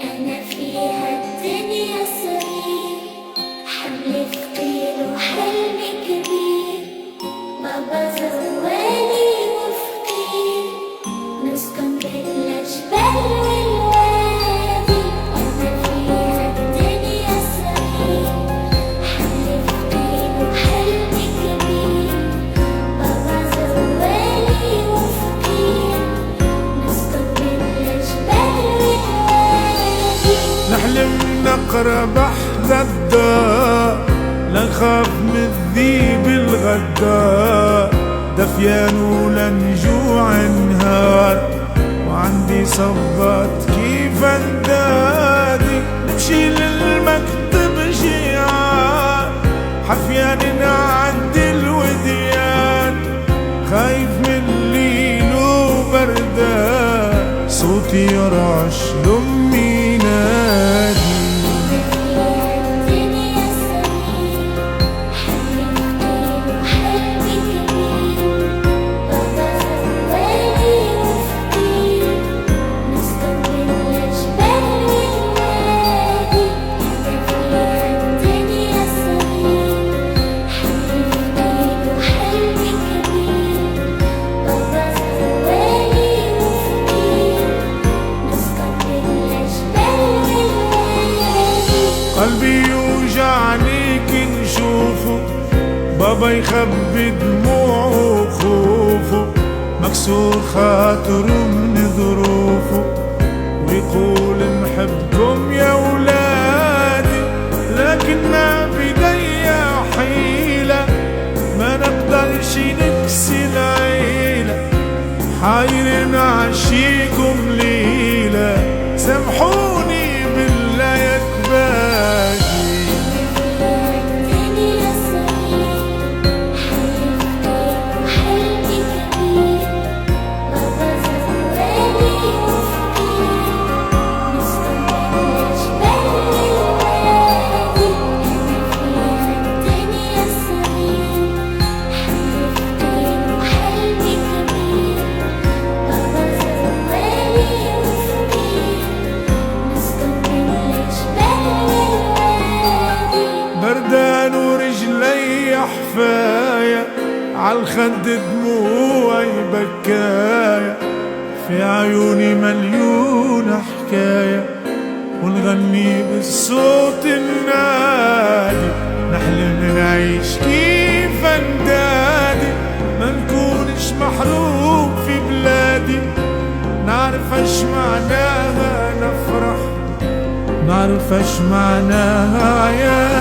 أنا فيها الدنيا صغير، حمل ثقيل وحلم كبير، بابا زوالي وفقير، نسكن بالجبال والوادي. أنا فيها الدنيا صغير، حمل ثقيل وحلم كبير، بابا زوالي وفقير، نسكن بالجبال والوادي. نحلم نقرا بحذا الدار، لا نخاف من الذيب الغدار، دفيان ولا نجوع نهار، وعندي صبات كيف اندادي، نمشي للمكتب جيعان، حفيان نعدي الوديان، خايف من الليل وبردان، صوتي يرعش لأمي نادي. قلبي يوجعني كي نشوفه، بابا يخبي دموعه وخوفه، مكسور خاطره من ظروفه، ويقول نحبكم يا ولادي، لكن ما بديا حيلة، ما نقدرش نكسي العيلة، حاير نعشيكم ليلة، سامحوني بالله يا كبادي. بردان ورجلي حفاية، عالخد دموعي بكاية، في عيوني مليون حكاية، ونغني بالصوت النادي، نحلم نعيش كيف ندادي، ما نكونش محروم في بلادي، نعرف اش معناها نفرح، نعرف اش معناها عيادي.